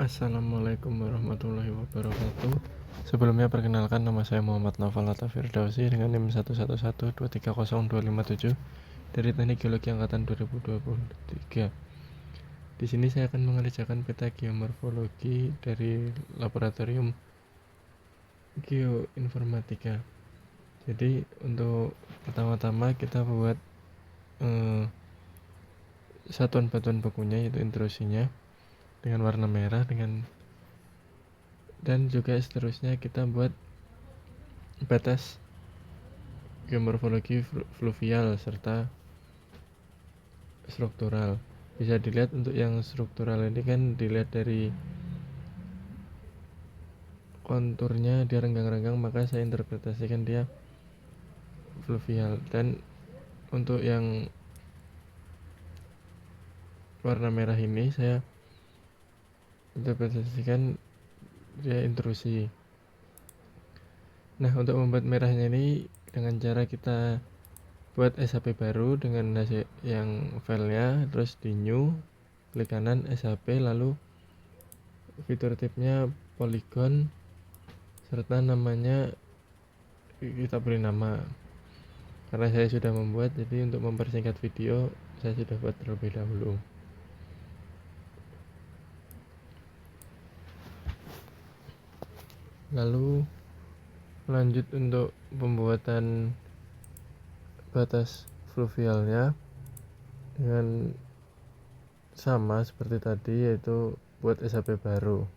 Assalamualaikum warahmatullahi wabarakatuh. Sebelumnya perkenalkan, nama saya Muhammad Naufal Atta Firdausi dengan NIM 111230257 dari Teknik Geologi Angkatan 2023. Di sini saya akan mengerjakan peta geomorfologi dari Laboratorium Geoinformatika. Jadi untuk pertama-tama kita buat satuan batuan bakunya, yaitu intrusinya dengan warna merah, dan juga seterusnya kita buat batas geomorfologi fluvial serta struktural. Bisa dilihat untuk yang struktural ini kan dilihat dari konturnya dia renggang-renggang, maka saya interpretasikan dia fluvial. Dan untuk yang warna merah ini saya interpretasikan dia intrusi. Nah, untuk membuat merahnya ini dengan cara kita buat SHP baru dengan hasil yang filenya, terus di new, klik kanan SHP, lalu fitur tipnya polygon, serta namanya kita beri nama. Karena saya sudah membuat, jadi untuk mempersingkat video saya sudah buat terlebih dahulu. Lalu lanjut untuk pembuatan batas fluvialnya dengan sama seperti tadi, yaitu buat SHP baru.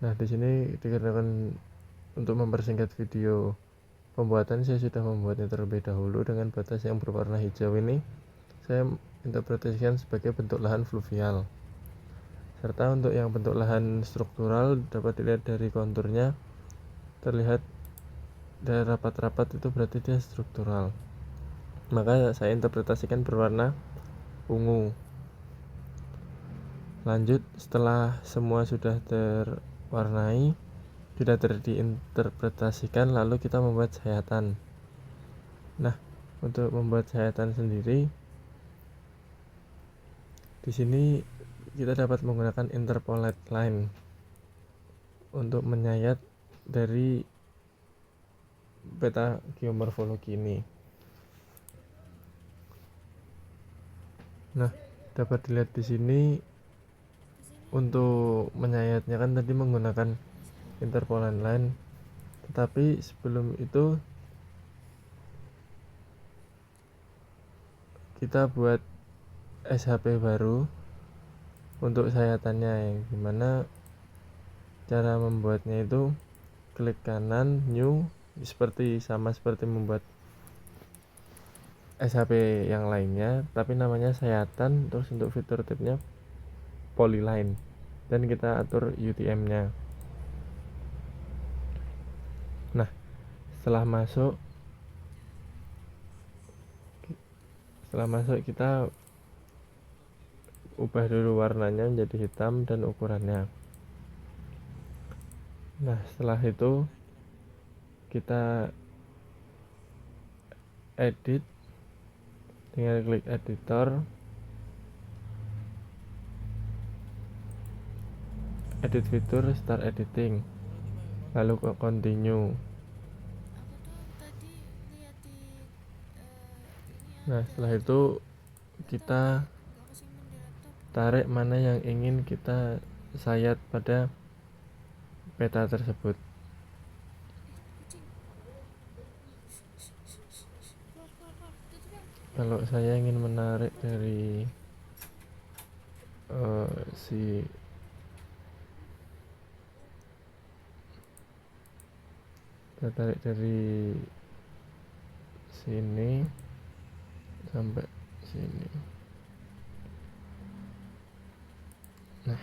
Nah, di sini dikarenakan untuk mempersingkat video pembuatan, saya sudah membuatnya terlebih dahulu dengan batas yang berwarna hijau ini. Saya interpretasikan sebagai bentuk lahan fluvial. Serta untuk yang bentuk lahan struktural dapat dilihat dari konturnya, terlihat dari rapat-rapat, itu berarti dia struktural. Maka saya interpretasikan berwarna ungu. Lanjut, setelah semua sudah terwarnai, sudah diinterpretasikan, lalu kita membuat sayatan. Nah, untuk membuat sayatan sendiri, di sini kita dapat menggunakan interpolate line untuk menyayat dari peta geomorfologi ini. Nah, dapat dilihat di sini untuk menyayatnya kan tadi menggunakan interpolate line, tetapi sebelum itu kita buat SHP baru untuk sayatannya, yang dimana cara membuatnya itu klik kanan new, sama seperti membuat SHP yang lainnya, tapi namanya sayatan. Terus untuk fitur tipnya polyline, dan kita atur UTM nya. Nah, setelah masuk kita ubah dulu warnanya menjadi hitam dan ukurannya. Nah, setelah itu kita edit dengan klik editor, edit fitur, start editing, lalu ke continue. Nah, setelah itu kita tarik mana yang ingin kita sayat pada peta tersebut. Kalau saya ingin menarik dari kita tarik dari sini sampai sini. Nah,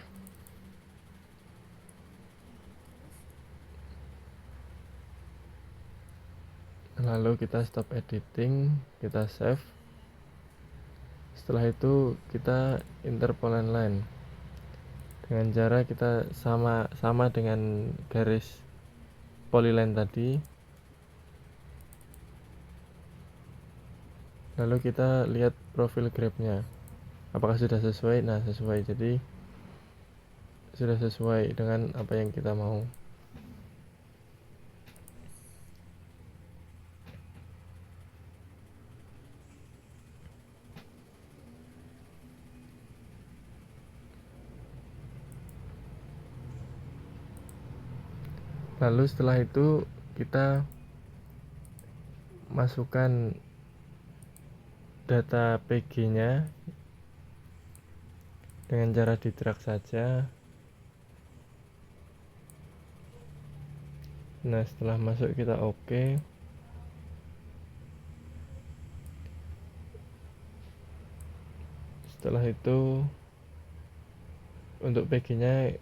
lalu kita stop editing, kita save. Setelah itu kita interpolate line dengan cara kita sama dengan garis polyline tadi. Lalu kita lihat profil grabnya apakah sudah sesuai. Nah, sesuai. Jadi sudah sesuai dengan apa yang kita mau. Lalu setelah itu kita masukkan data PG-nya dengan cara di drag saja. Nah, setelah masuk kita oke. Setelah itu untuk PG-nya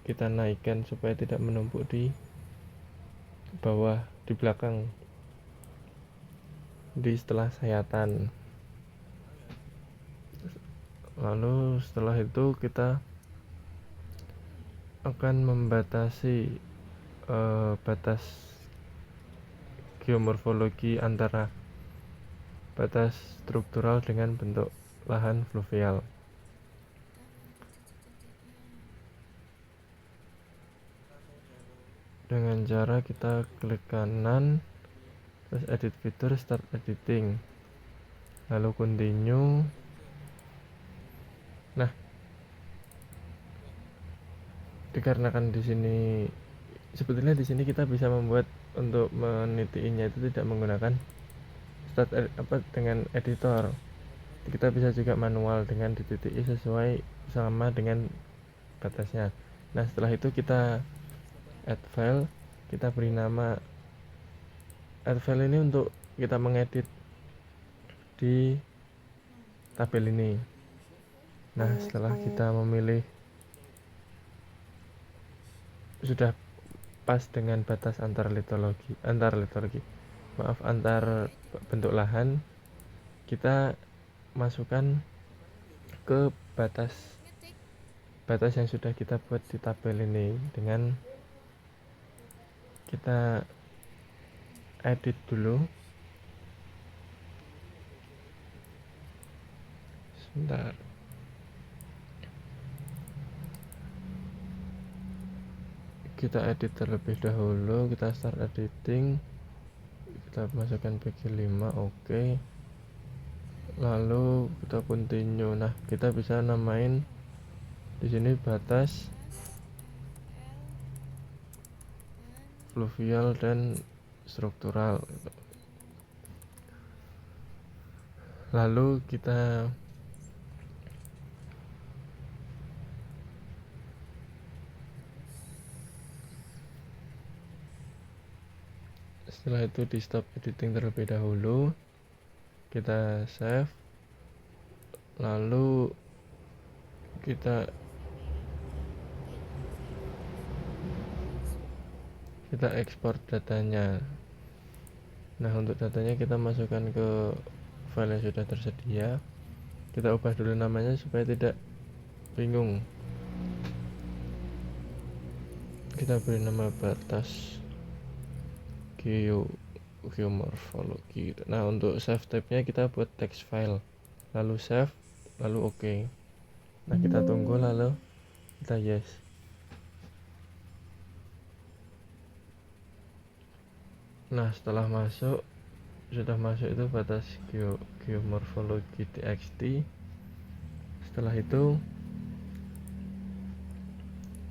kita naikkan supaya tidak menumpuk di bawah, di belakang, di setelah sayatan. Lalu setelah itu kita akan membatasi batas geomorfologi antara batas struktural dengan bentuk lahan fluvial. Dengan cara kita klik kanan, terus edit fitur, start editing, lalu continue. Nah, dikarenakan di sini sebetulnya di sini kita bisa membuat untuk menitiinya itu tidak menggunakan dengan editor. Kita bisa juga manual dengan dititiki sesuai sama dengan batasnya. Nah, setelah itu kita add file, kita beri nama add file ini untuk kita mengedit di tabel ini. Nah, setelah kita memilih sudah pas dengan batas antar bentuk lahan, kita masukkan ke batas yang sudah kita buat di tabel ini dengan kita edit dulu. Sebentar. Kita edit terlebih dahulu, kita start editing, kita masukkan PG5, oke. Lalu kita continue. Nah, kita bisa namain di sini batas fluvial dan struktural. Lalu kita setelah itu di stop editing terlebih dahulu, kita save, lalu kita ekspor datanya. Nah, untuk datanya kita masukkan ke file yang sudah tersedia. Kita ubah dulu namanya supaya tidak bingung. Kita beri nama batas geomorfologi. Nah, untuk save tab-nya kita buat text file, lalu save, lalu oke. Nah, kita tunggu, lalu kita yes. Nah, setelah sudah masuk itu batas geomorfologi txt. Setelah itu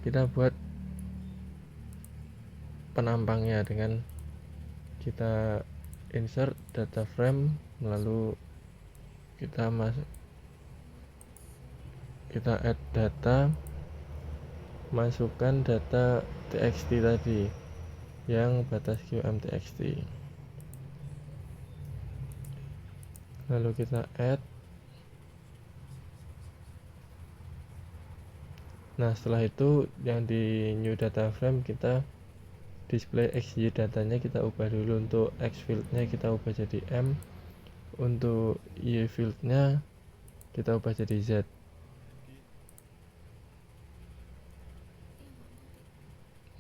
kita buat penampangnya dengan kita insert data frame, lalu kita add data, masukkan data txt tadi yang batas qm.txt, lalu kita add. Nah, setelah itu yang di new data frame kita display xy datanya kita ubah dulu. Untuk x fieldnya kita ubah jadi m, untuk y fieldnya kita ubah jadi z.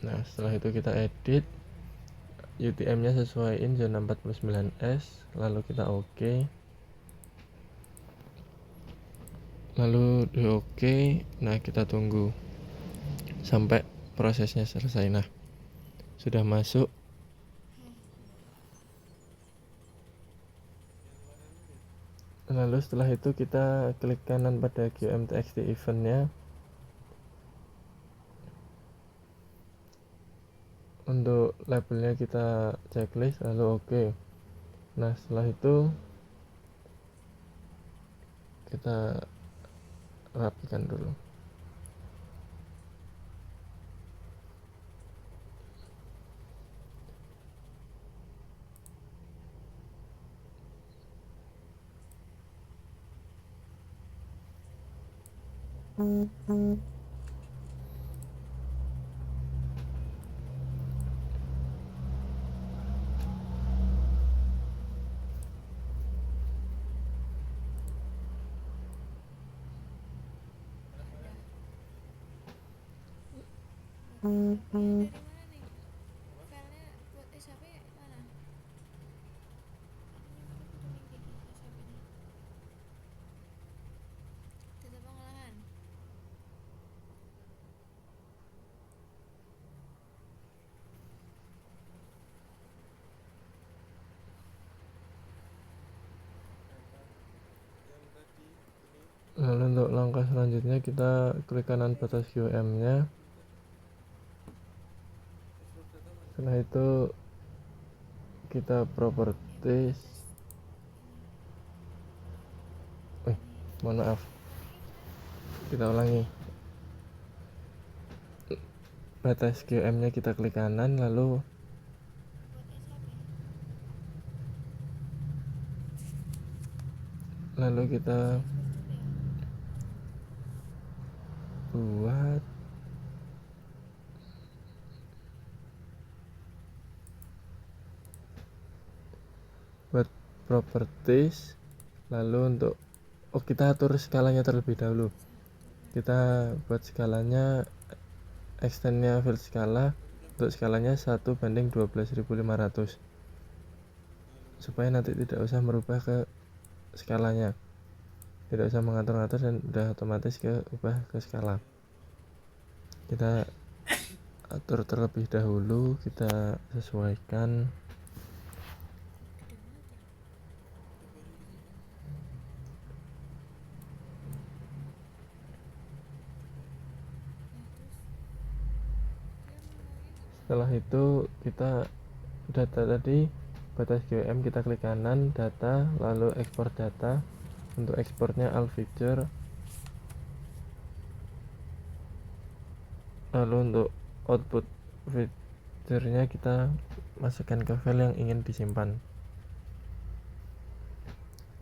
Nah, setelah itu kita edit, UTM nya sesuaiin zona 49S, lalu kita oke. Lalu di oke. Nah, kita tunggu. sampai prosesnya selesai. Nah, sudah masuk. Lalu setelah itu kita klik kanan pada QMTXT eventnya. Untuk labelnya kita checklist, lalu oke. Nah, setelah itu kita rapikan dulu. Dari mana nih? Filenya buat SHP mana? Ini aku kuning kayak gini SHP-nya. Data pengolahan. Lalu untuk langkah selanjutnya kita klik kanan batas QM-nya. Setelah itu kita properties. Mohon maaf. Kita ulangi. Batas QM-nya kita klik kanan, lalu kita buat properties. Lalu untuk kita atur skalanya terlebih dahulu. Kita buat skalanya, extendnya field skala. Untuk skalanya 1:12.500 supaya nanti tidak usah merubah ke skalanya, tidak usah mengatur-ngatur dan udah otomatis ubah ke skala. Kita atur terlebih dahulu, kita sesuaikan. Setelah itu kita data tadi batas QM, kita klik kanan data, lalu ekspor data. Untuk ekspornya all feature, lalu untuk output feature-nya kita masukkan ke file yang ingin disimpan.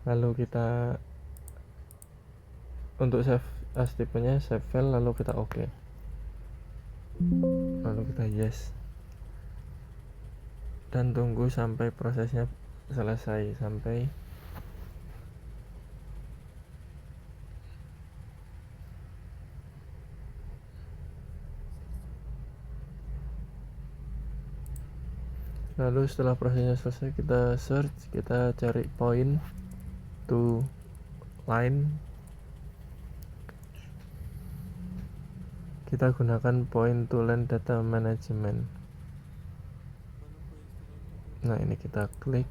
Lalu kita untuk save as tipenya save file, lalu kita oke. Lalu kita yes dan tunggu sampai prosesnya selesai. Lalu setelah prosesnya selesai, kita search, kita cari point to line. Kita gunakan point to line data management. Nah, ini kita klik,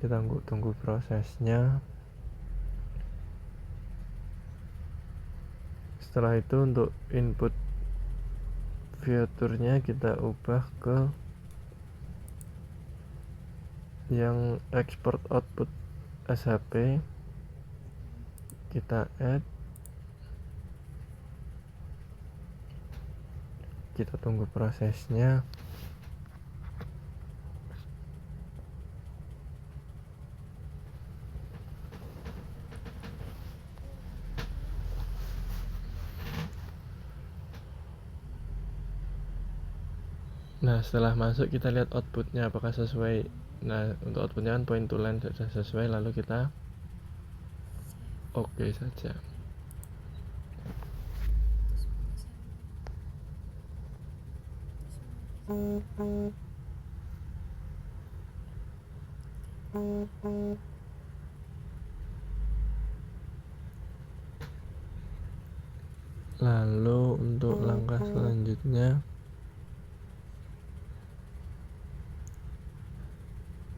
kita tunggu prosesnya. Setelah itu untuk input fiturnya kita ubah ke yang export output SHP. Kita add, kita tunggu prosesnya. Nah, setelah masuk kita lihat outputnya apakah sesuai. Nah, untuk outputnya kan point to line sudah sesuai, lalu kita oke saja. Lalu untuk langkah selanjutnya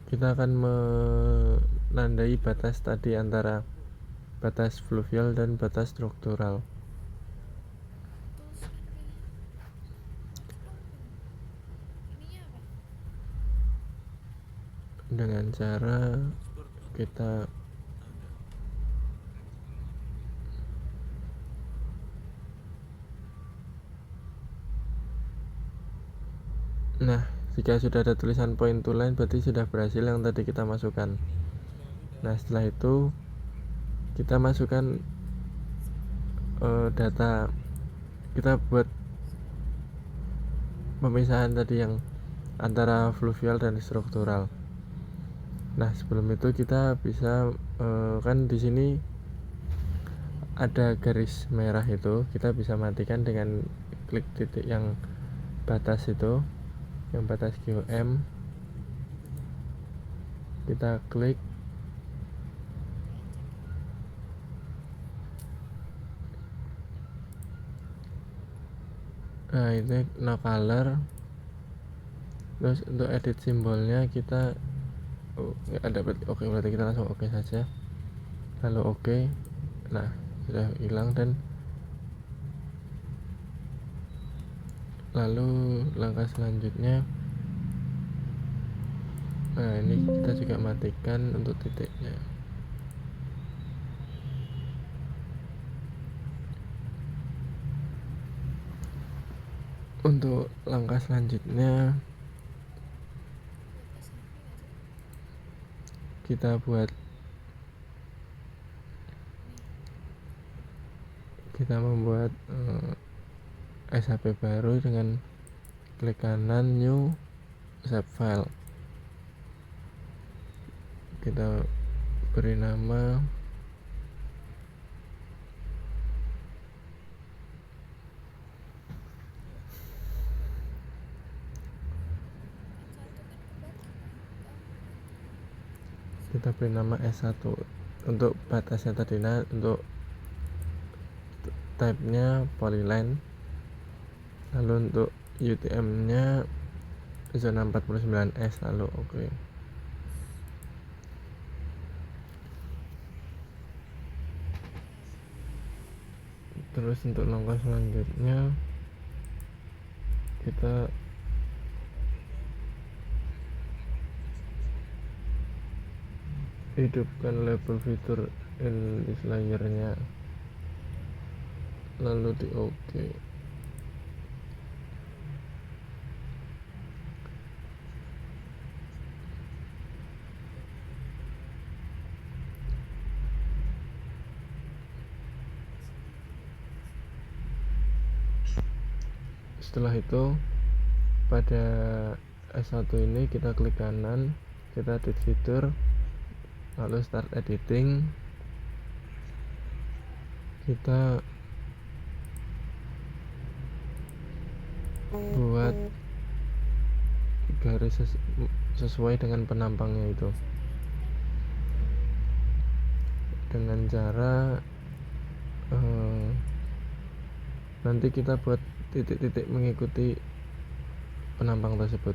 kita akan menandai batas tadi antara batas fluvial dan batas struktural. Tools kan kayaknya. Ceplok dong. Ininya apa? Dengan cara kita jika sudah ada tulisan point to line berarti sudah berhasil yang tadi kita masukkan. Nah, setelah itu kita masukkan data, kita buat pemisahan tadi yang antara fluvial dan struktural. Nah, sebelum itu kita bisa kan di sini ada garis merah itu, kita bisa matikan dengan klik titik yang batas itu, yang batas QM. Kita klik. Nah, ini no color. Terus untuk edit simbolnya kita ada, oke, berarti kita langsung oke saja. Lalu oke. Nah, sudah hilang. Dan lalu langkah selanjutnya, nah ini kita juga matikan untuk titiknya. Untuk langkah selanjutnya kita membuat SHP baru dengan klik kanan new save file. Kita beri nama S1 untuk batasnya tadi. Nah, untuk type-nya polyline. Lalu untuk UTM-nya zona 49S. Lalu oke. Terus untuk langkah selanjutnya kita hidupkan label fitur in this layer-nya, lalu di oke. Setelah itu pada S1 ini kita klik kanan, kita edit fitur, lalu start editing. Kita buat garis sesuai dengan penampangnya itu, dengan cara nanti kita buat titik-titik mengikuti penampang tersebut.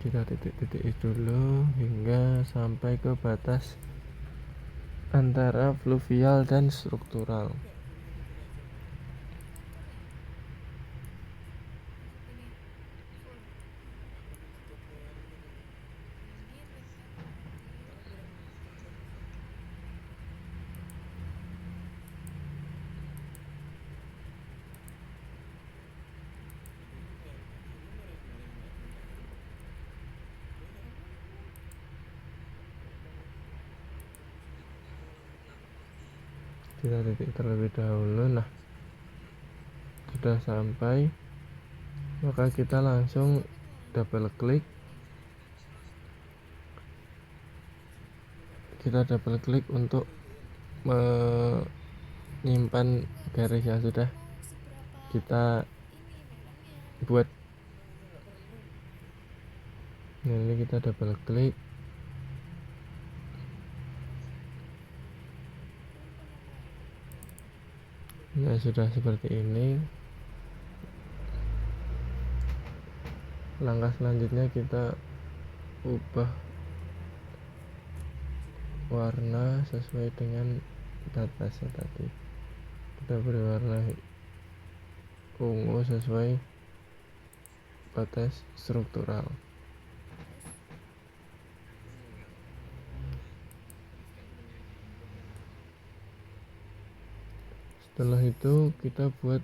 Kita titik-titik dulu hingga sampai ke batas antara fluvial dan struktural. Kita titik terlebih dahulu. Nah, sudah sampai, maka kita langsung double klik. Kita double klik untuk menyimpan garis yang sudah kita buat. Nah, ini kita double klik. Nah, sudah seperti ini. Langkah selanjutnya kita ubah warna sesuai dengan batasnya tadi. Kita beri warna ungu sesuai batas struktural. Setelah itu kita buat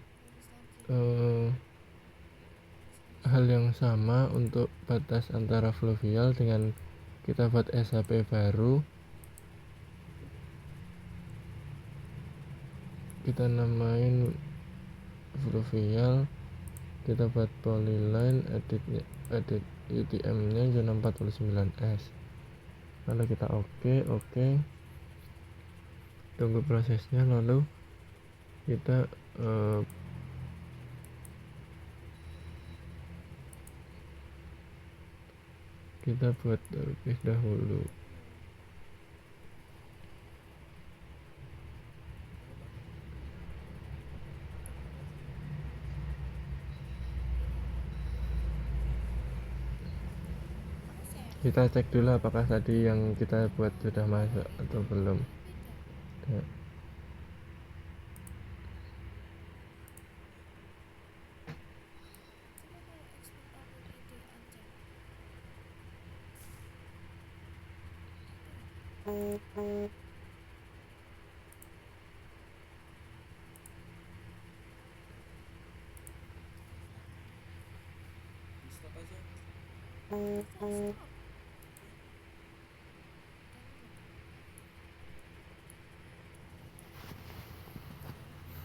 hal yang sama untuk batas antara fluvial dengan kita buat SHP baru. Kita namain fluvial, kita buat polyline, edit UTM nya zona 49S, lalu kita oke, tunggu prosesnya, lalu kita buat terlebih dahulu. Kita cek dulu apakah tadi yang kita buat sudah masuk atau belum. Ya.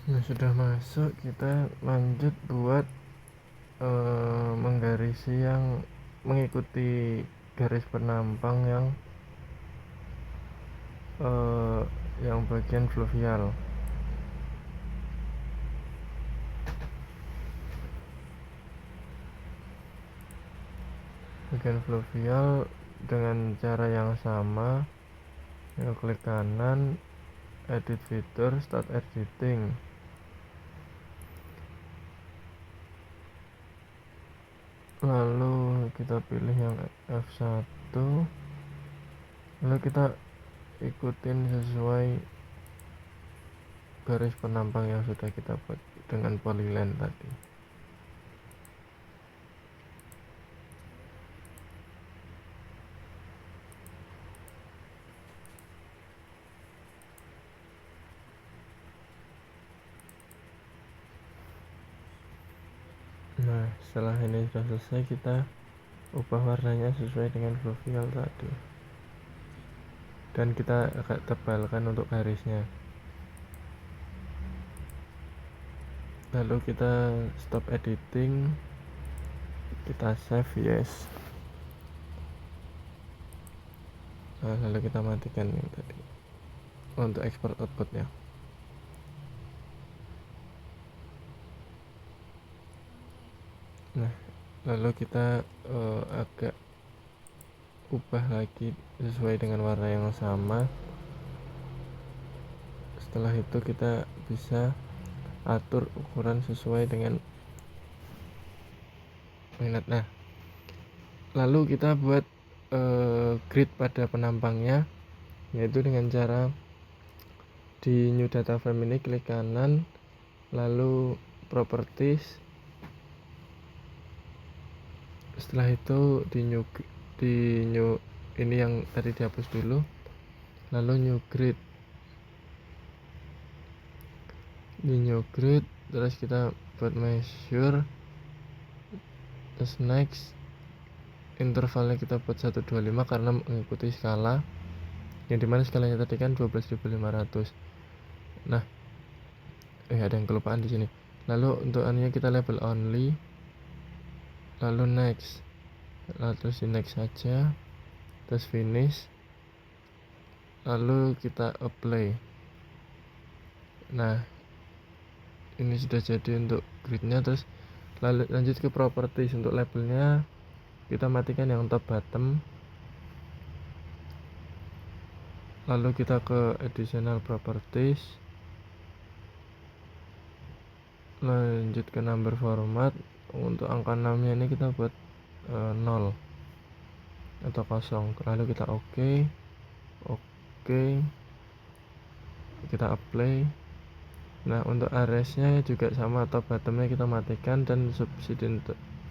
Nah, sudah masuk, kita lanjut buat menggarisi yang mengikuti garis penampang yang bagian fluvial. Bagian fluvial dengan cara yang sama, klik kanan, edit fitur, start editing. Lalu kita pilih yang F1, lalu kita ikutin sesuai garis penampang yang sudah kita buat dengan polyline tadi. Nah, setelah ini sudah selesai, kita ubah warnanya sesuai dengan fluvial tadi, dan kita agak tebalkan untuk garisnya. Lalu kita stop editing, kita save, yes. Nah, lalu kita matikan yang tadi untuk export outputnya. Nah, lalu kita agak ubah lagi sesuai dengan warna yang sama. Setelah itu kita bisa atur ukuran sesuai dengan minat. Nah, lalu kita buat grid pada penampangnya, yaitu dengan cara di new data frame ini klik kanan, lalu properties. Setelah itu di new ini yang tadi dihapus dulu, lalu new grid. Di new grid terus kita buat measure, terus next, intervalnya kita buat 125 karena mengikuti skala, yang dimana skalanya tadi kan 12.500. Nah, ada yang kelupaan di sini. Lalu untuk anunya kita label only, lalu next, lalu terus di next saja, terus finish, lalu kita apply. Nah, ini sudah jadi untuk gridnya. Terus lalu lanjut ke properties. Untuk labelnya kita matikan yang top bottom, lalu kita ke additional properties, lanjut ke number format. Untuk angka 6 nya ini kita buat 0 atau kosong, lalu kita oke, kita apply. Nah, untuk arrays-nya juga sama, top bottom-nya kita matikan, dan substring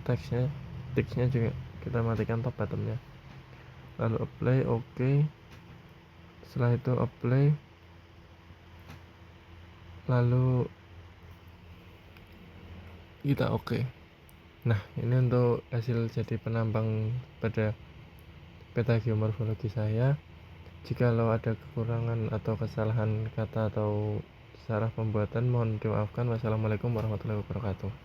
text-nya juga kita matikan top bottom-nya. Lalu apply, oke. Setelah itu apply, lalu kita oke. Nah, ini untuk hasil jadi penambang pada peta geomorfologi saya. Jikalau ada kekurangan atau kesalahan kata atau cara pembuatan, mohon dimaafkan. Wassalamualaikum warahmatullahi wabarakatuh.